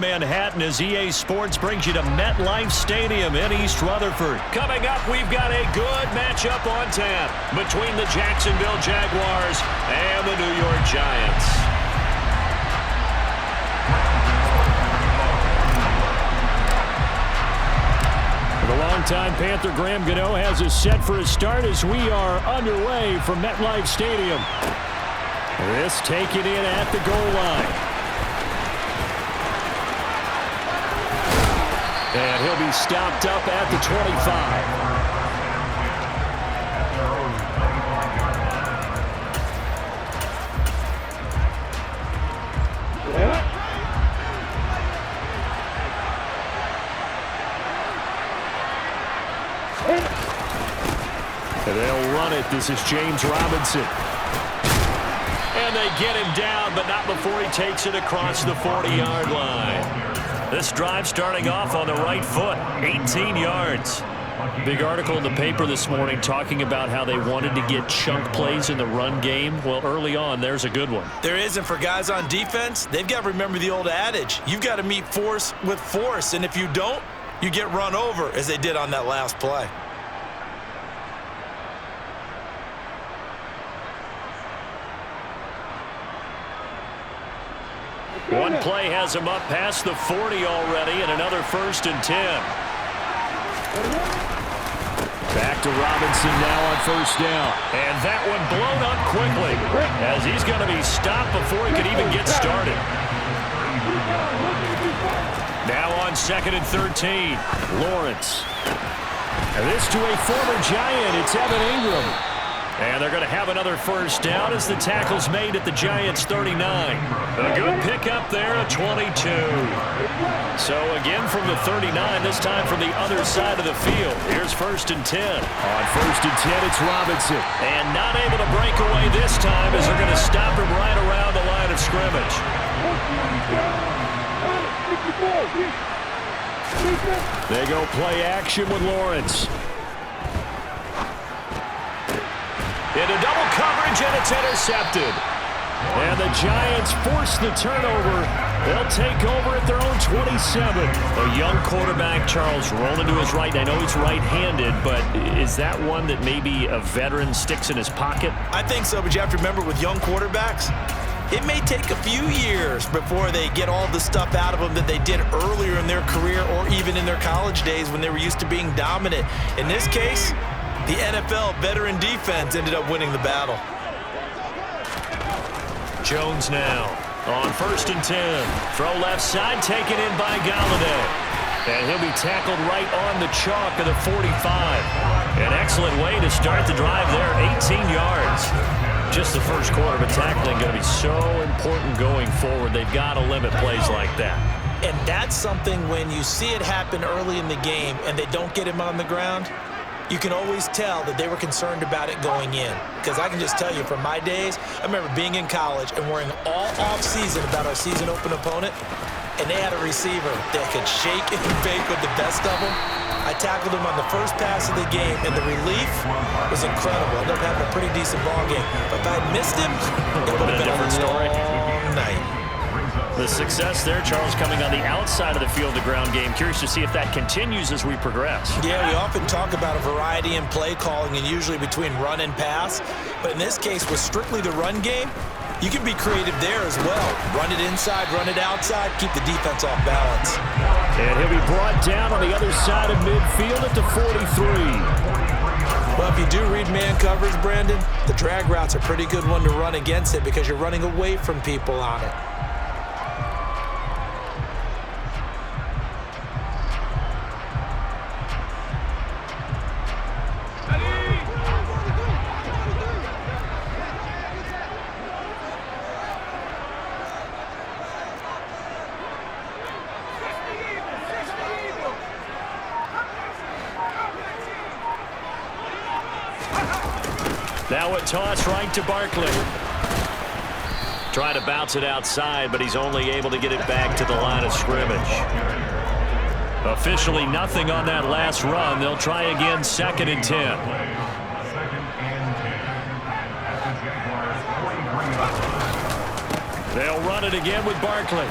Manhattan as EA Sports brings you to MetLife Stadium in East Rutherford. Coming up, we've got a good matchup on tap between the Jacksonville Jaguars and the New York Giants. The longtime Panther Graham Gano has us set for a start as we are underway from MetLife Stadium. This taken in at the goal line. And he'll be stopped up at the 25. And they'll run it. This is James Robinson. And they get him down, but not before he takes it across the 40-yard line. This drive starting off on the right foot, 18 yards. Big article in the paper this morning talking about how they wanted to get chunk plays in the run game. Well, early on, there's a good one. There is, and for guys on defense, they've got to remember the old adage. You've got to meet force with force, and if you don't, you get run over, as they did on that last play. One play has him up past the 40 already, and another 1st and 10. Back to Robinson now on 1st down. And that one blown up quickly as he's going to be stopped before he can even get started. Now on 2nd and 13, Lawrence. And this to a former Giant. It's Evan Ingram. And they're going to have another 1st down as the tackle's made at the Giants' 39. A good pickup there at 22. So again from the 39, this time from the other side of the field. Here's 1st and 10. On 1st and 10, it's Robinson. And not able to break away this time as they're going to stop him right around the line of scrimmage. They go play action with Lawrence. Into double coverage, and it's intercepted. And the Giants force the turnover. They'll take over at their own 27. A young quarterback, Charles, rolling to his right. I know he's right-handed, but is that one that maybe a veteran sticks in his pocket? I think so, but you have to remember with young quarterbacks, it may take a few years before they get all the stuff out of them that they did earlier in their career or even in their college days when they were used to being dominant. In this case, the NFL veteran defense ended up winning the battle. Jones now on 1st and 10. Throw left side, taken in by Galladay. And he'll be tackled right on the chalk of the 45. An excellent way to start the drive there, 18 yards. Just the first quarter, but tackling going to be so important going forward. They've got to limit plays like that. And that's something when you see it happen early in the game and they don't get him on the ground, you can always tell that they were concerned about it going in. Because I can just tell you from my days, I remember being in college and worrying all off-season about our season open opponent, and they had a receiver that could shake and bake with the best of them. I tackled him on the first pass of the game, and the relief was incredible. I ended up having a pretty decent ball game. But if I had missed him, it would have been a different story. Night. The success there, Charles, coming on the outside of the field, the ground game. Curious to see if that continues as we progress. Yeah, we often talk about a variety in play calling and usually between run and pass. But in this case, with strictly the run game, you can be creative there as well. Run it inside, run it outside, keep the defense off balance. And he'll be brought down on the other side of midfield at the 43. Well, if you do read man coverage, Brandon, the drag route's a pretty good one to run against it because you're running away from people on it. Now a toss right to Barkley. Trying to bounce it outside, but he's only able to get it back to the line of scrimmage. Officially nothing on that last run. They'll try again, 2nd and 10. They'll run it again with Barkley.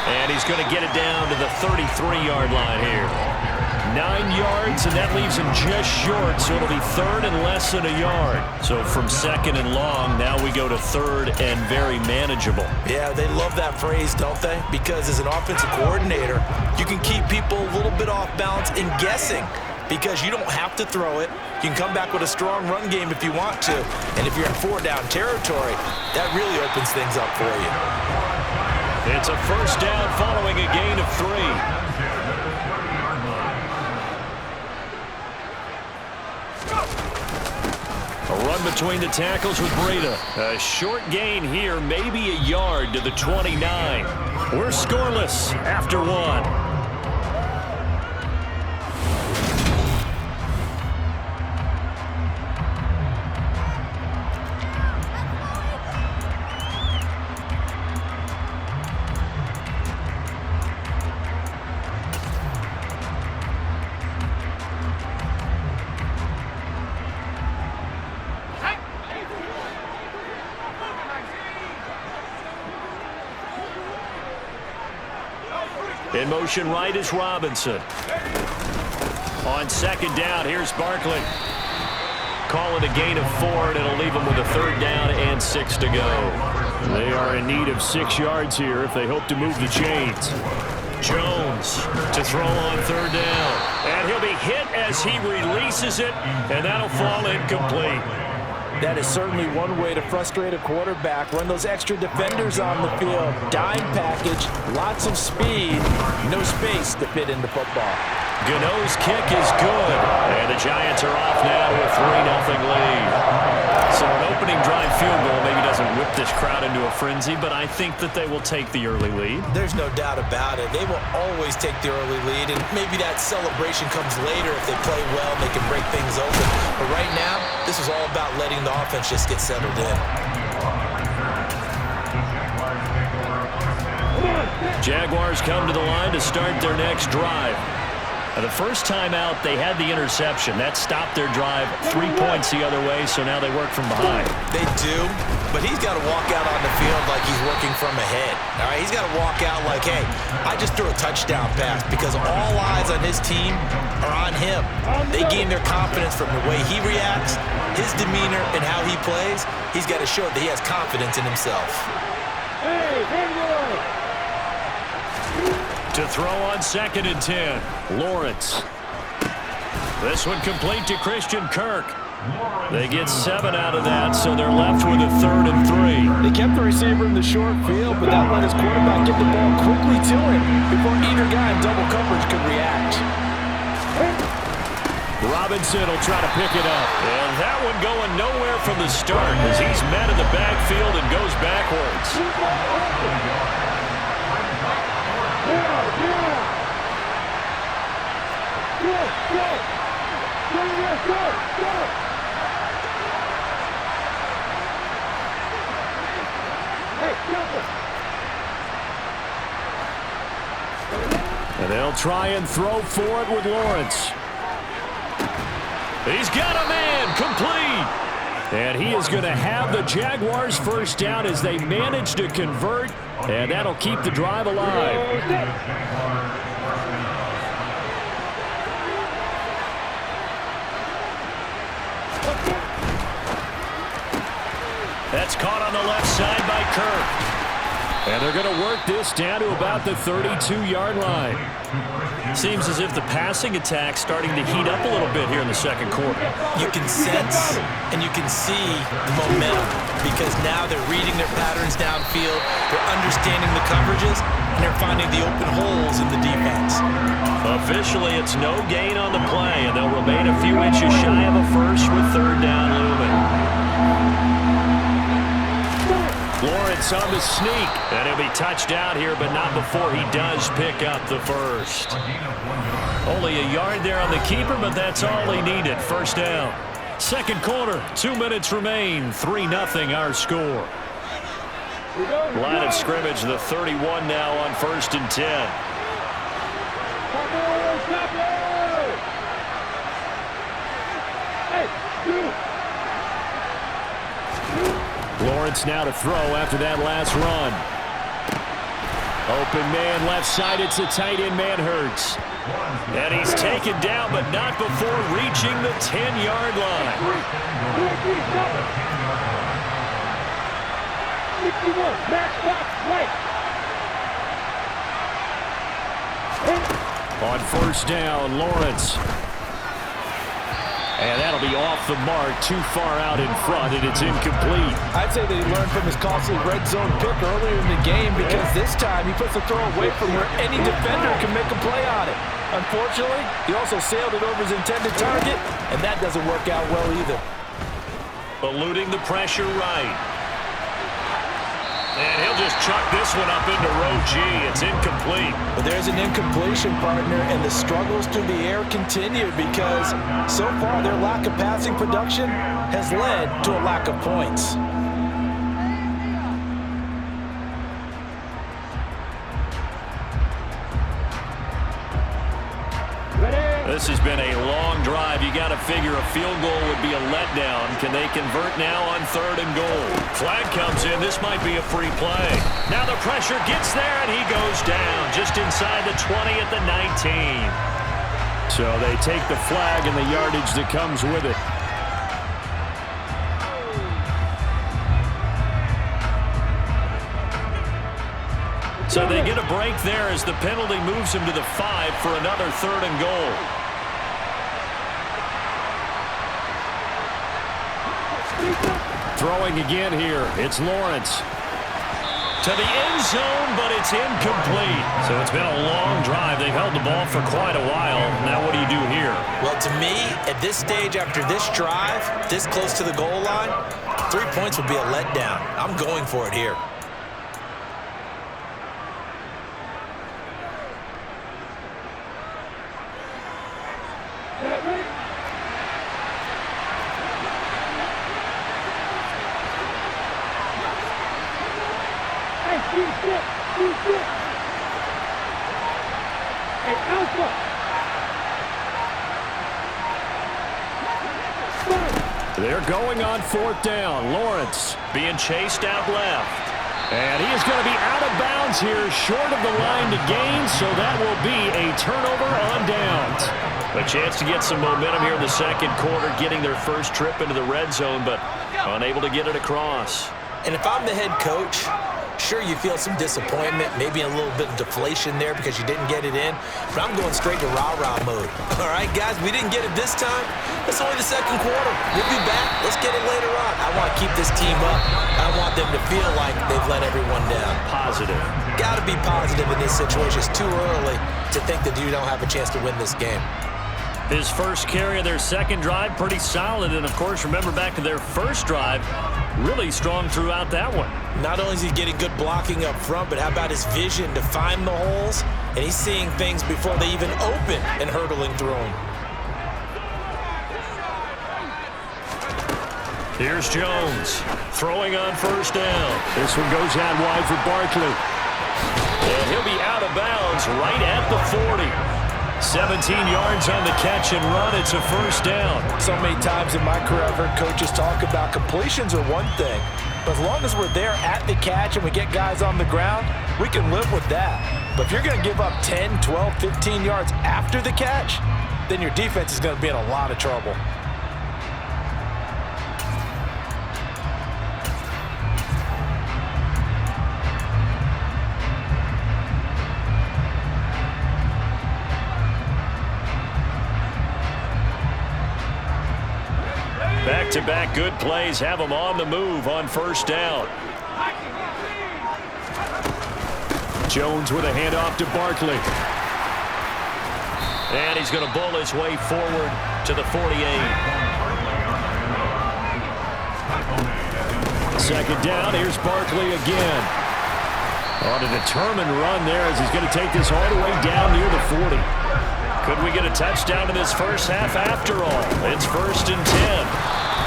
And he's going to get it down to the 33-yard line here. 9 yards, and that leaves him just short, so it'll be third and less than a yard. So from second and long, now we go to third and very manageable. Yeah, they love that phrase, don't they? Because as an offensive coordinator, you can keep people a little bit off balance and guessing because you don't have to throw it. You can come back with a strong run game if you want to. And if you're in 4-down territory, that really opens things up for you. It's a first down following a gain of 3. A run between the tackles with Breida. A short gain here, maybe a yard to the 29. We're scoreless after 1. In motion right is Robinson. On second down, here's Barkley. Call it a gain of 4, and it'll leave them with a third down and 6 to go. They are in need of 6 yards here if they hope to move the chains. Jones to throw on third down. And he'll be hit as he releases it, and that'll fall incomplete. That is certainly one way to frustrate a quarterback. Run those extra defenders on the field. Dime package, lots of speed, no space to fit into football. Gano's kick is good, and the Giants are off now with 3-0 lead. So an opening drive field goal maybe doesn't whip this crowd into a frenzy, but I think that they will take the early lead. There's no doubt about it. They will always take the early lead, and maybe that celebration comes later if they play well and they can break things open. But right now, this is all about letting the offense just get settled in. Jaguars come to the line to start their next drive. The first time out, they had the interception. That stopped their drive 3 points the other way, so now they work from behind. They do, but he's got to walk out on the field like he's working from ahead. All right, he's got to walk out like, hey, I just threw a touchdown pass because all eyes on his team are on him. They gain their confidence from the way he reacts, his demeanor, and how he plays. He's got to show that he has confidence in himself. To throw on second and 10, Lawrence. This one complete to Christian Kirk. They get 7 out of that, so they're left with a third and 3. They kept the receiver in the short field, but that let his quarterback get the ball quickly to him before either guy in double coverage could react. Robinson will try to pick it up. And that one going nowhere from the start as he's met in the backfield and goes backwards. And they'll try and throw for it with Lawrence. He's got a man, complete. And he is going to have the Jaguars first down as they manage to convert, and that'll keep the drive alive. That's caught on the left side by Kirk. And they're going to work this down to about the 32-yard line. Seems as if the passing attack's starting to heat up a little bit here in the second quarter. You can sense and you can see the momentum because now they're reading their patterns downfield, they're understanding the coverages, and they're finding the open holes in the defense. Officially, it's no gain on the play, and they'll remain a few inches shy of a first with third down looming. Lawrence on the sneak, and he'll be touched out here, but not before he does pick up the first. Only a yard there on the keeper, but that's all he needed. First down. Second quarter, 2 minutes remain. 3-0 our score. Line of scrimmage, the 31 now on 1st and 10. Lawrence now to throw after that last run. Open man left side. It's a tight end man Hurts. And he's taken down, but not before reaching the 10-yard line. On first down, Lawrence. And that'll be off the mark, too far out in front, and it's incomplete. I'd say that he learned from his costly red zone pick earlier in the game because this time he puts the throw away from where any defender can make a play on it. Unfortunately, he also sailed it over his intended target, and that doesn't work out well either. Eluding the pressure right. And he'll just chuck this one up into row G. It's incomplete. But there's an incompletion, partner, and the struggles through the air continue because so far their lack of passing production has led to a lack of points. This has been a long drive. You got to figure a field goal would be a letdown. Can they convert now on 3rd and goal? Flag comes in. This might be a free play. Now the pressure gets there, and he goes down just inside the 20 at the 19. So they take the flag and the yardage that comes with it. So they get a break there as the penalty moves him to the 5 for another 3rd and goal. Throwing again here. It's Lawrence. To the end zone, but it's incomplete. So it's been a long drive. They've held the ball for quite a while. Now what do you do here? Well, to me, at this stage after this drive, this close to the goal line, 3 points would be a letdown. I'm going for it here. They're going on 4th down. Lawrence being chased out left. And he is going to be out of bounds here, short of the line to gain, so that will be a turnover on downs. A chance to get some momentum here in the second quarter, getting their first trip into the red zone, but unable to get it across. And if I'm the head coach, sure, you feel some disappointment, maybe a little bit of deflation there because you didn't get it in, but I'm going straight to rah-rah mode. All right, guys, we didn't get it this time. It's only the second quarter. We'll be back. Let's get it later on. I want to keep this team up. I want them to feel like they've let everyone down. Positive. Got to be positive in this situation. It's too early to think that you don't have a chance to win this game. His first carry of their second drive, pretty solid. And, of course, remember back to their first drive, really strong throughout that one. Not only is he getting good blocking up front, but how about his vision to find the holes? And he's seeing things before they even open and hurdling through them. Here's Jones throwing on first down. This one goes out wide for Barkley. And he'll be out of bounds right at the 40. 17 yards on the catch and run. It's a first down. So many times in my career I've heard coaches talk about completions are one thing, but as long as we're there at the catch and we get guys on the ground, we can live with that. But if you're going to give up 10, 12, 15 yards after the catch, then your defense is going to be in a lot of trouble. Back-to-back good plays have them on the move on first down. Jones with a handoff to Barkley. And he's going to bull his way forward to the 48. Second down, here's Barkley again. On a determined run there as he's going to take this all the way down near the 40. Could we get a touchdown in this first half after all? It's 1st and 10.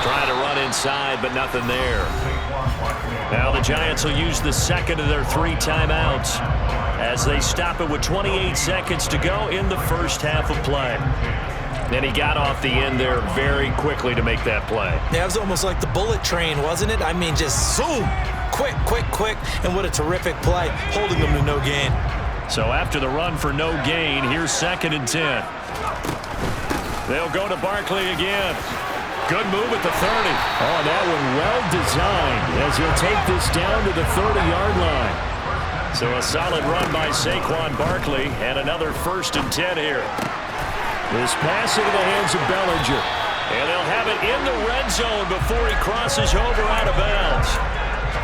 Trying to run inside, but nothing there. Now the Giants will use the second of their 3 timeouts as they stop it with 28 seconds to go in the first half of play. Then he got off the end there very quickly to make that play. Yeah, it was almost like the bullet train, wasn't it? I mean, just zoom, quick, and what a terrific play, holding them to no gain. So after the run for no gain, here's 2nd and 10. They'll go to Barkley again. Good move at the 30. Oh, that one well designed as he'll take this down to the 30-yard line. So a solid run by Saquon Barkley and another 1st and 10 here. This pass into the hands of Bellinger. And they'll have it in the red zone before he crosses over out of bounds.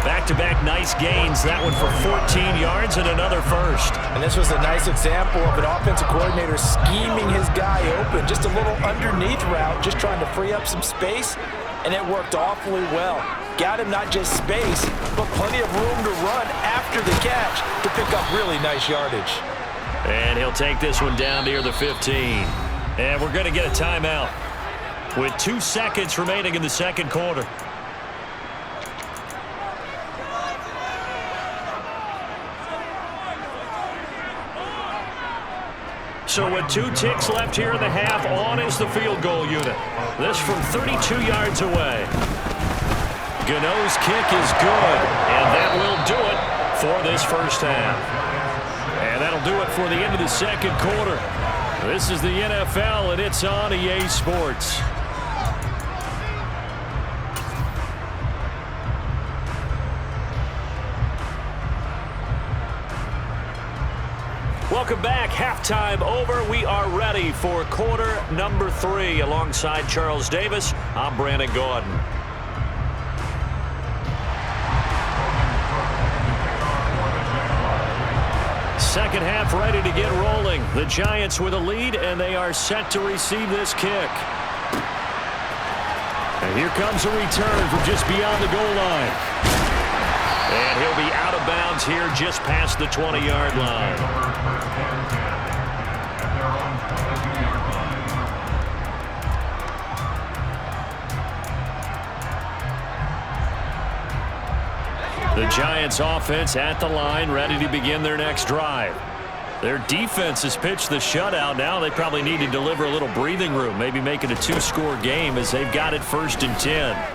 Back-to-back nice gains. That one for 14 yards and another 1st. And this was a nice example of an offensive coordinator scheming his guy open. Just a little underneath route, just trying to free up some space, and it worked awfully well. Got him not just space, but plenty of room to run after the catch to pick up really nice yardage. And he'll take this one down near the 15. And we're going to get a timeout with 2 seconds remaining in the 2nd quarter. So with 2 ticks left here in the half, on is the field goal unit. This from 32 yards away. Gano's kick is good, and that will do it for this 1st half. And that'll do it for the end of the 2nd quarter. This is the NFL, and it's on EA Sports. Welcome back. Halftime over. We are ready for quarter number 3. Alongside Charles Davis, I'm Brandon Gordon. Second half ready to get rolling. The Giants with a lead, and they are set to receive this kick. And here comes a return from just beyond the goal line. And he'll be out of bounds here just past the 20-yard line. The Giants offense at the line, ready to begin their next drive. Their defense has pitched the shutout. Now they probably need to deliver a little breathing room, maybe make it a 2-score game as they've got it 1st and 10.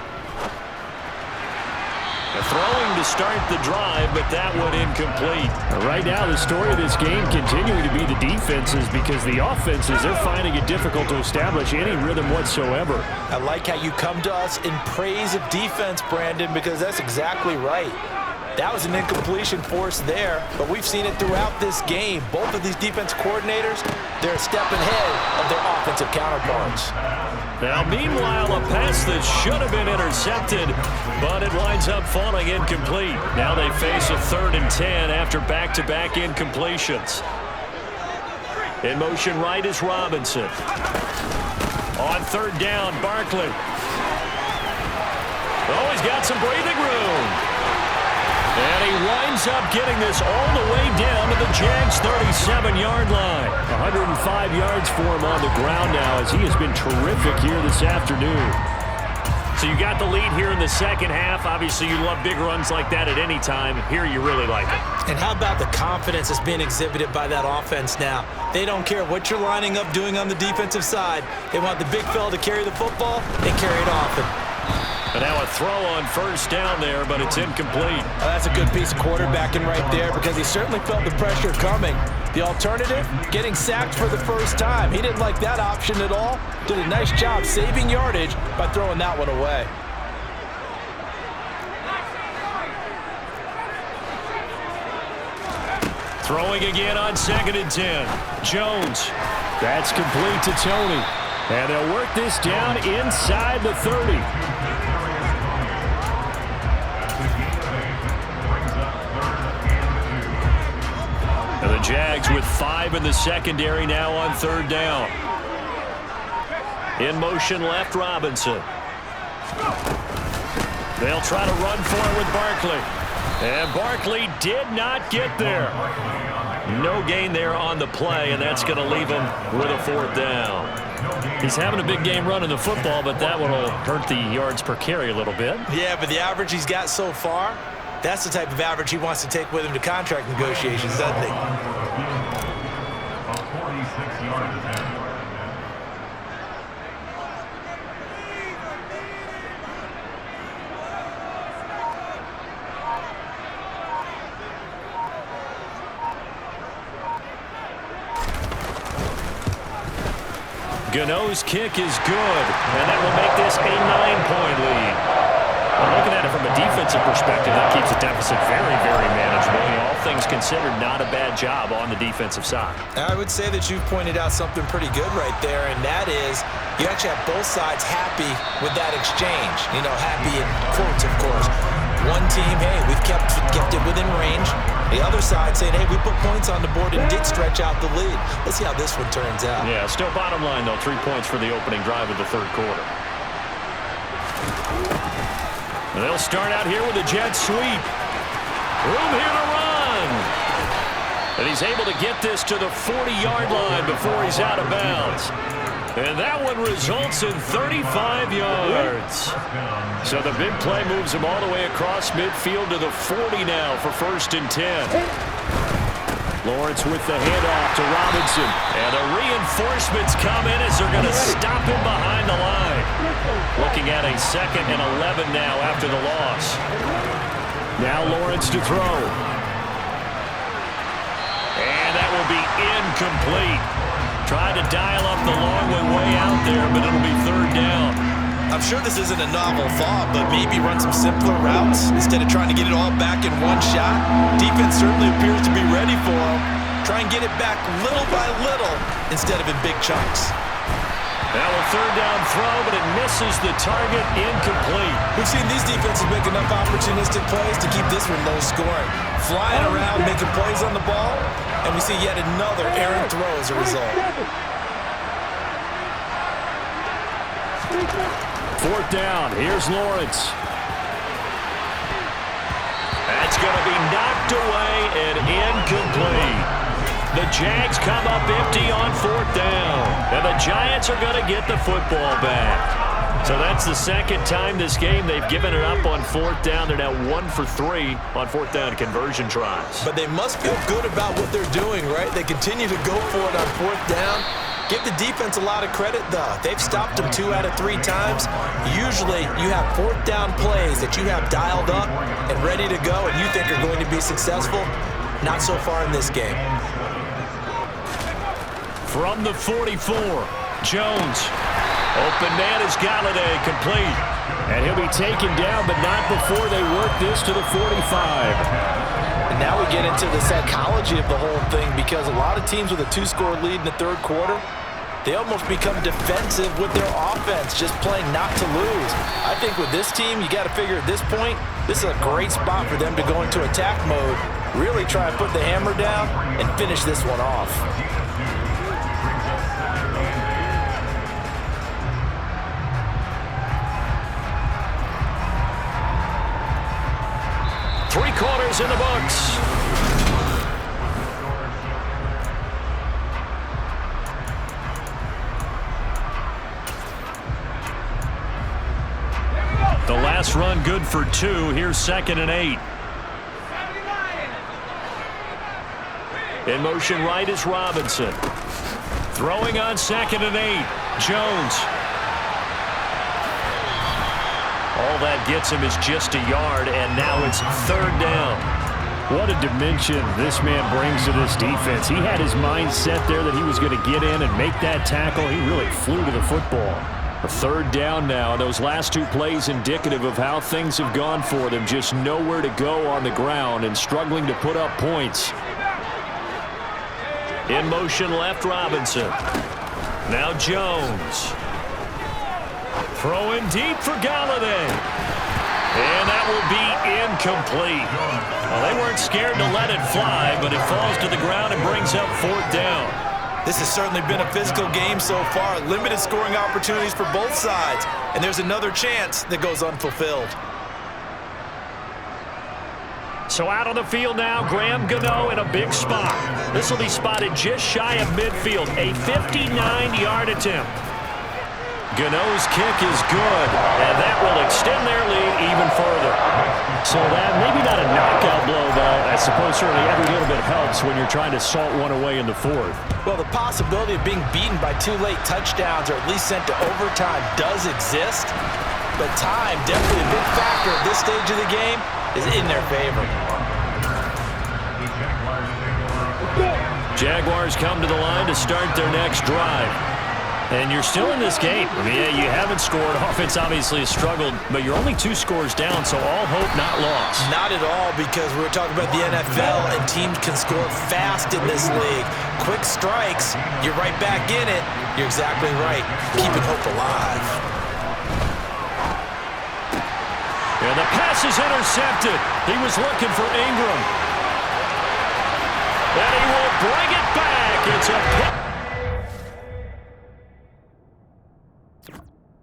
Throwing to start the drive, but that one incomplete. Right now, the story of this game continuing to be the defenses, because the offenses, they're finding it difficult to establish any rhythm whatsoever. I like how you come to us in praise of defense, Brandon, because that's exactly right. That was an incompletion forced there, but we've seen it throughout this game. Both of these defense coordinators, they're a step ahead of their offensive counterparts. Now, meanwhile, a pass that should have been intercepted, but it winds up falling incomplete. Now they face a 3rd and 10 after back-to-back incompletions. In motion right is Robinson. On 3rd down, Barkley. Oh, he's got some breathing room. And he winds up getting this all the way down to the Jags' 37-yard line. 105 yards for him on the ground now, as he has been terrific here this afternoon. So you got the lead here in the 2nd half. Obviously, you love big runs like that at any time. Here, you really like it. And how about the confidence that's being exhibited by that offense now? They don't care what you're lining up doing on the defensive side. They want the big fella to carry the football. They carry it often. And now a throw on 1st down there, but it's incomplete. Well, that's a good piece of quarterbacking right there, because he certainly felt the pressure coming. The alternative, getting sacked for the 1st time. He didn't like that option at all. Did a nice job saving yardage by throwing that one away. Throwing again on 2nd and 10. Jones. That's complete to Tony. And they'll work this down inside the 30. And the Jags with 5 in the secondary now on 3rd down. In motion left, Robinson. They'll try to run for it with Barkley. And Barkley did not get there. No gain there on the play, and that's going to leave him with a 4th down. He's having a big game running the football, but that one will hurt the yards per carry a little bit. Yeah, but the average he's got so far, that's the type of average he wants to take with him to contract negotiations, doesn't he? Gano's kick is good, and that will make this a 9-point lead. Well, looking at it from a defensive perspective, that keeps the deficit very, very manageable. All things considered, not a bad job on the defensive side. I would say that you've pointed out something pretty good right there, and that is you actually have both sides happy with that exchange. You know, happy in quotes, of course. One team, hey, we've kept it within range. The other side saying, hey, we put points on the board and did stretch out the lead. Let's see how this one turns out. Yeah, still bottom line, though, 3 points for the opening drive of the third quarter. And they'll start out here with a jet sweep. Room here to run. And he's able to get this to the 40-yard line before he's out of bounds. And that one results in 35 yards. So the big play moves him all the way across midfield to the 40 now for 1st and 10. Lawrence with the handoff to Robinson. And the reinforcements come in as they're going to stop him behind the line. Looking at a 2nd and 11 now after the loss. Now Lawrence to throw. And that will be incomplete. Tried to dial up the long way out there, but it'll be 3rd down. I'm sure this isn't a novel thought, but maybe run some simpler routes instead of trying to get it all back in one shot. Defense certainly appears to be ready for him. Try and get it back little by little instead of in big chunks. Now a 3rd down throw, but it misses the target, incomplete. We've seen these defenses make enough opportunistic plays to keep this one low scoring. Flying around, making plays on the ball, and we see yet another errant throw as a result. 4th down, here's Lawrence. That's going to be knocked away and incomplete. The Jags come up empty on 4th down. And the Giants are going to get the football back. So that's the 2nd time this game they've given it up on 4th down. They're now 1 for 3 on 4th down conversion tries. But they must feel good about what they're doing, right? They continue to go for it on 4th down. Give the defense a lot of credit, though. They've stopped them 2 out of 3 times. Usually, you have 4th down plays that you have dialed up and ready to go and you think are going to be successful. Not so far in this game. From the 44, Jones. Open man is Galladay, complete. And he'll be taken down, but not before they work this to the 45. And now we get into the psychology of the whole thing, because a lot of teams with a 2-score lead in the 3rd quarter, they almost become defensive with their offense, just playing not to lose. I think with this team, you got to figure at this point, this is a great spot for them to go into attack mode, really try and put the hammer down and finish this one off. Three quarters in the books. The last run good for 2. Here's 2nd and 8. In motion right is Robinson. Throwing on 2nd and 8. Jones. All that gets him is just a yard, and now it's 3rd down. What a dimension this man brings to this defense. He had his mind set there that he was going to get in and make that tackle. He really flew to the football. A 3rd down now. Those last 2 plays indicative of how things have gone for them. Just nowhere to go on the ground and struggling to put up points. In motion left, Robinson. Now Jones. Throwing deep for Galladay. And that will be incomplete. Well, they weren't scared to let it fly, but it falls to the ground and brings up 4th down. This has certainly been a physical game so far. Limited scoring opportunities for both sides. And there's another chance that goes unfulfilled. So out on the field now, Graham Gano in a big spot. This will be spotted just shy of midfield. A 59-yard attempt. Gano's kick is good, and that will extend their lead even further. So that, maybe not a knockout blow, though. I suppose certainly every little bit helps when you're trying to salt one away in the 4th. Well, the possibility of being beaten by 2 late touchdowns or at least sent to overtime does exist, but time, definitely a big factor at this stage of the game, is in their favor. Jaguars come to the line to start their next drive. And you're still in this game. I mean, yeah, you haven't scored. Offense obviously has struggled, but you're only 2 scores down, so all hope not lost. Not at all, because we were talking about the NFL, and teams can score fast in this league. Quick strikes, you're right back in it. You're exactly right. Keeping hope alive. And the pass is intercepted. He was looking for Ingram. And he will bring it back. It's a pick.